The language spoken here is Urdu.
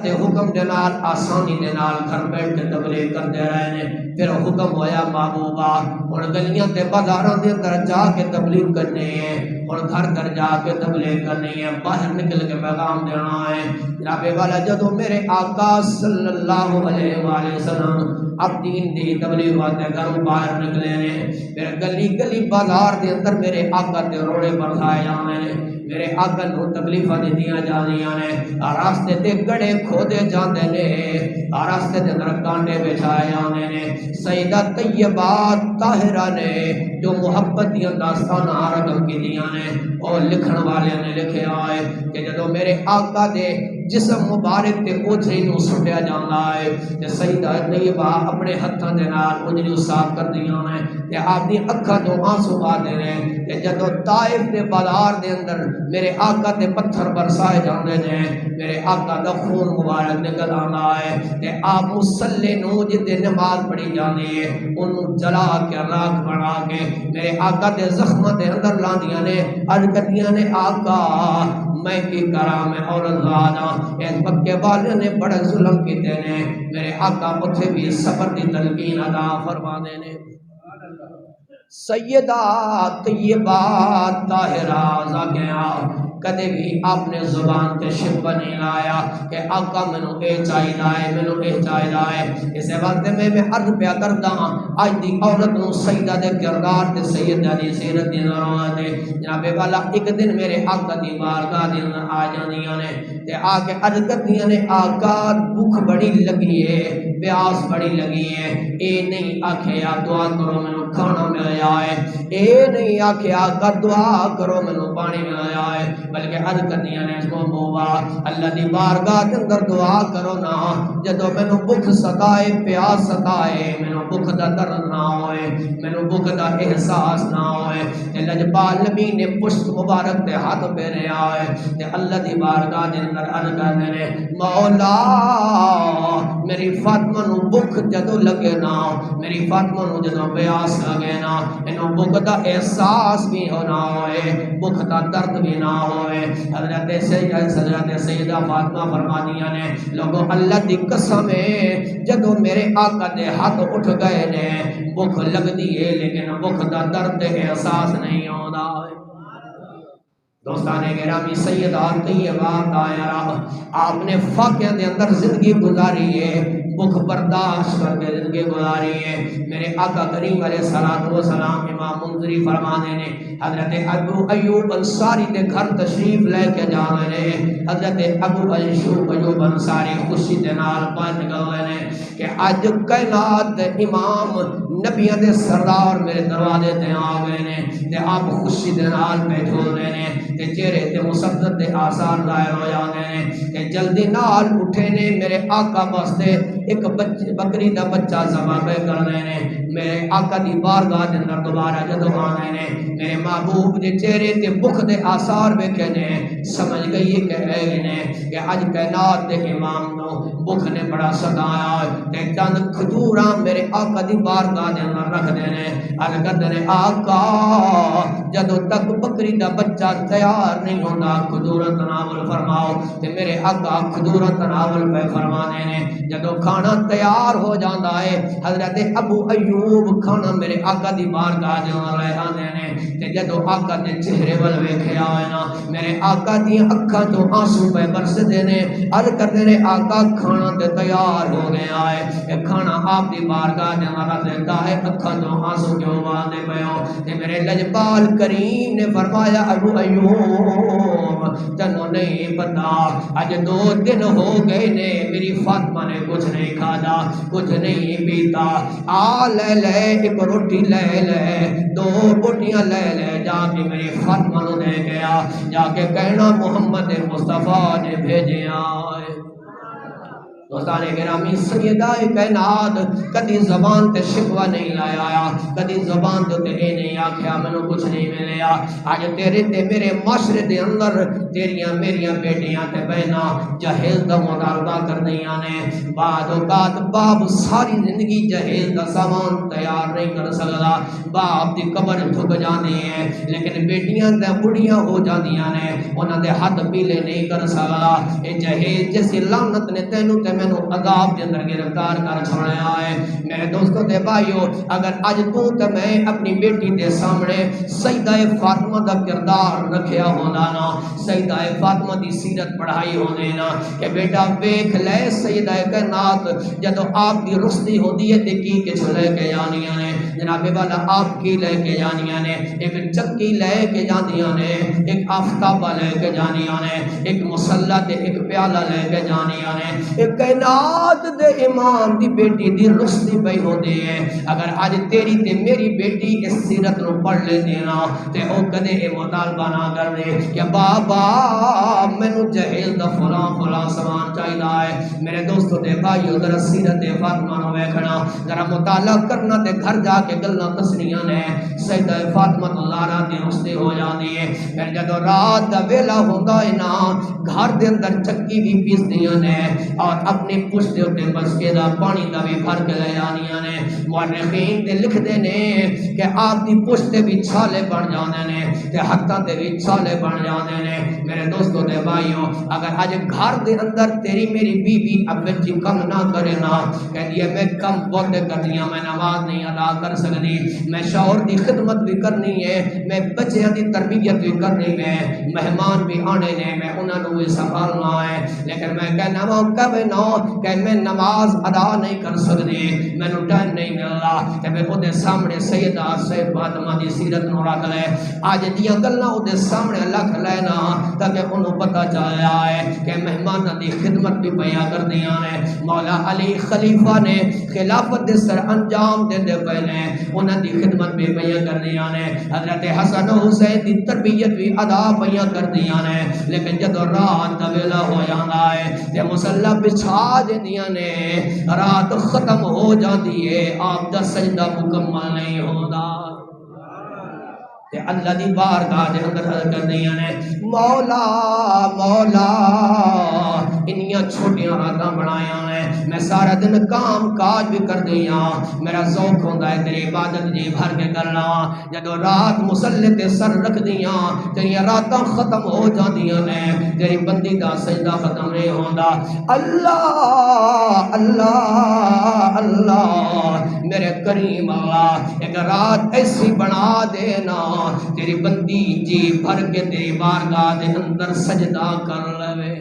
دے حکم دے نال آسانی دے نال گھر بیٹھ کے تبلیغ کرتے رہے نے. پھر حکم ہویا محبوبہ ہن گلیاں تے بازاراں دے اندر جا کے تبلیغ کرنی ہے، ہن گھر گھر جا کے تبلیغ کرنی ہے، باہر نکل کے پیغام دینا ہے. جناب والا جدوں میرے آقا صلی اللہ علیہ وآلہ وسلم اب دین دی تبلیغ واسطے گھروں باہر نکلے نے، پھر گلی گلی بازار دے اندر میرے آقا تے روڑے برسائے جانے نے، میرے آقا نو تکلیفاں دتیاں جاندیاں نے، راستے تے گڑے کھودے جاندے نے، راستے تے اندر کانٹے بچھائے جاندے نے. سیدہ طیبہ طاہرہ نے جو محبت دیاں داستاناں رقم کیتیاں نے او لکھن والے نے لکھیا ہے کہ جدوں میرے آقا دے جسم مبارک تے اوجھری نو سٹیا جاندا ہے تے سیدہ طیبہ اپنے ہتھاں دے نال اوجھری صاف کردیاں نے تے آپ دی اکھاں تو آنسو آدے نے تے جدوں طائف دے بازار دے اندر میرے آقا تے پتھر برسائے جاندے نے، میرے آقا دا خون مبارک نکل آندا ہے تے آپ مصلی نو جتے نماز پڑھی جاندی ہے انہوں جلا کے راکھ بنا کے میرے آقا دے زخمہ دے اندر لاندیاں نے، عرض کردیاں نے آقا میں کی کرام عورت زادہ اس مکے والے نے بڑے ظلم کیتے نے. میرے آقا اتھے بھی صبر دی تلقین عطا فرما دینے. سیدہ طیبہ طاہرہ زاکیہ کدے بھی آپ نے زبان تے شکوہ نہیں لایا کہ آقا منو اے چاہیدا ہے، منو اے چاہیدا ہے. اسے وقت میں عرض پیا کردا ہاں آج دی عورت نو سیدہ دے کردار تے سیدہ دی سیرت دی ضرورت ہے. جناب والا ایک دن میرے آقا دی بارگاہ دے اندر آ جاندیاں نے تے آ کے عرض کردیاں نے آقا بھوک بڑی لگی ہے، پیاس بڑی لگی ہے، اے نہیں آکھے یا دعا کرو منو کھانا مل جائے، اے نہیں آکھے آقا دعا کرو منو پانی مل جائے، بلکہ عرض کردیاں نے اس کو موبا اللہ دی بارگاہ کے اندر دعا کرو نا جدو مینو بھوک ستائے پیاس ستائے مینو بھوک دا درد نہ ہوئے، مینو بھوک دا احساس نہ ہوئے. تے لجپال نبی نے پشت مبارک تے ہاتھ پھیرے آئے تے اللہ دی بارگاہ دے اندر عرض کردے نے مولا میری فاطمہ نو بھوک جدو لگے نا، میری فاطمہ نو جدو پیاس لگے نا، انو بھوک دا احساس بھی ہونا ہوئے، بھوک دا درد بھی نہ ہوئے. حضرت سیدہ فاطمہ فرما دیا نے لوگوں اللہ دی قسم ہے جدو میرے آقا دے ہاتھ اٹھ گئے نے بھوک لگ دی ہے لیکن بھوک دا درد احساس نہیں ہوتا. دوستان گرامی سیدہ طیبہ طاہرہ آپ نے فاقہ دے اندر زندگی گزاری ہے، بھوک برداشت کر کے زندگی گزاری ہے. میرے آقا کریم علیہ السلام امام منذری فرمانے نے حضرت ابو ایوب انصاری دے گھر تشریف لے کے جانے نے، حضرت ابو ایوب انصاری خوشی دے نال باہر نکلے نے کہ اج کائنات امام نبیاں دے سردار میرے دروازے تے آ گئے نے تے آپ خوشی دے نال بیٹھو رہے نے تے چہرے تے مسدد دے آثار ظاہر ہو جاندے نے تے جلدی نال اٹھے نے میرے آقا واسطے ایک بکری دا بچہ ذبح کر رہے نے. میرے آقا دی بارگاہ دے اندر دوبارہ جدو آنے نے میرے محبوب دے چہرے تے بھوک دے آثار ویکھے نے، سمجھ گئی کہ اے نے کہ اج کائنات دے امام نو بھوک نے بڑا ستایا تے چند کھجوراں میرے آقا دی بارگاہ دے اندر رکھ دے نے. عرض کردے نے آقا جدو تک بکری دا بچہ تیار نہیں ہوندا کھجوراں تناول فرماؤ تے میرے آقا کھجوراں تناول پہ فرمانے نے. جدو کھانا تیار ہو جاندا ہے حضرت ابو ایوب کھانا میرے آقا دی بارگاہ دے اندر لے آندے نے تے جدو آقا دے چہرے ول ویکھیا ہوئے نا میرے آقا دی اکھاں تو آنسو پہ برسدے نے. عرض کردے نے آقا کھانا تے تیار ہو گیا ہے، اے کھانا آپ دی بارگاہ دے اندر رکھ دیتا ہے، اکھاں تو آنسو کیوں باندے پے ہو؟ تے میرے لجپال کریم نے فرمایا ابو ایوب تنو نہیں پتا اج 2 دن ہو گئے نے میری فاطمہ نے کچھ نہیں کھادا کچھ نہیں پیتا، آ لے لے ایک روٹی لے لے 2 بوٹیاں لے لے جا کے میری فاطمہ نو دے گیا، جا کے کہنا محمد مصطفیٰ نے بھیجیا ہے. دوستان گرامی سیدہ کائنات کدی زبان تے شکوہ نہیں لایا، کدی زبان تے اے نہیں آکھیا مینوں کچھ نہیں ملیا۔ اج تیرے تے میرے معاشرے دے اندر تیریاں میریاں بیٹیاں تے بہناں جہیز دا مطالبہ کردیاں نے، بعد اوقات باپ ساری زندگی جہیز دا سامان تیار نہیں کر سکدا، باپ دی قبر ٹھک جاندی ہے، لیکن بیٹیاں تے بڑھیاں ہو جاندیاں نے، انہاں دے ہاتھ پیلے نہیں کر سکدا۔ اے جہیز جس لعنت نے تینوں تے مینوں عذاب دے اندر گرفتار کر چھوڑیا ہے۔ میرے دوستوں تے بھائیو، اگر اج تو تے میں اپنی بیٹی دے سامنے سیدہ فاطمہ دا کردار رکھیا ہوندا نا، سیدہ فاطمہ دی سیرت پڑھائی ہوندی نا کہ بیٹا ویکھ لے سیدہ کائنات جدوں آپ دی رخصتی ہوندی ہے تے کی کچھ لے کے جانیاں نے، جناب والا آپ کی لے کے جانیاں نے، ایک چکی لے کے جانیاں نے، ایک آفتابہ لے کے جانیاں نے، ایک مسلح تے ایک پیالہ لے کے جانیاں نے، ایک کائنات دے امام دی بیٹی دی رخصتی پئی ہوندی ہے۔ اگر اج تیری تے میری بیٹی اس سیرت نو پڑھ لے دینا تے او کدے اے مطالبہ نہ کر دے کہ بابا مینوں جہیز دا فلاں فلاں سامان چاہیدا ہے۔ میرے دوستو تے بھائیو ذرا سیرت فاطمہ نو ویکھنا، ذرا مطالعہ کرنا تے گھر جا کے گلاں دسنیاں نے۔ سیدہ فاطمہ زہرا دی رخصتی ہو جاندی ہے، پھر جدوں رات دا ویلا ہوندا ہے نا، گھر دے اندر چکی بھی پیسدیاں نے اور اپنے پشت دے اوتے مسکے دا پانی دا بھی بھر کے لے آنیاں نے۔ مورخین تے لکھدے نے کہ آپ دی پشت تے بھی چھالے بن جاندے نے تے ہتھاں تے بھی چھالے بن جاندے نے۔ میرے دوستو تے بھائیو، اگر اج گھر دے اندر تیری میری بیوی اپنے جی کم نہ کرے نا، کہندی ہے میں کم بہت کرنی ہاں، میں نماز نہیں ادا کر سکتی، میں شوہر دی خدمت بھی کرنی ہے، میں بچیاں دی تربیت بھی کرنی ہے، مہمان بھی آنے نے، میں انہاں نوں بھی سنبھالنا ہے، لیکن میں کہنا وا کبھی نہ کہ میں نماز ادا نہیں کر سکتی، مینوں ٹائم نہیں ملدا، تے پھر اودے سامنے سیدہ فاطمہ دی سیرت نو رکھ لے، اج دیاں گلاں اودے سامنے رکھ لینا تاکہ انہوں پتہ چلیا ہے کہ مہماناں دی خدمت بھی پیا کردیاں نے۔ مولا علی خلیفہ نے خلافت دے سر انجام دیندے پئے نے، انہاں دی خدمت بھی پیا کردیاں نے، حضرت حسن و حسین دی تربیت بھی ادا پیا کردیاں نے، لیکن جدوں رات دا ویلا ہو جاندا ہے تے مصلی بچھا دیندیاں نے، رات ختم ہو جاندی ہے، آپ دا سجدہ مکمل نہیں ہوندا تے اللہ دی بارگاہ دے اندر حضرت کردیاں نے، مولا مولا انیاں چھوٹیاں راتاں بنایاں نے، میں سارا دن کام کاج بھی کر دیاں، میرا ذوق ہوندا ہے تیری عبادت جی بھر کے کرنا، جدوں رات مصلی تے سر رکھ دیاں تیریاں راتاں ختم ہو جاندیاں نے، تیری بندی دا سجدہ ختم نہیں ہوندا، اللہ اللہ اللہ میرے کریم اللہ ایک رات ایسی بنا دینا تیری بندی جی بھر کے تیری بارگاہ دے اندر سجدہ کر لے۔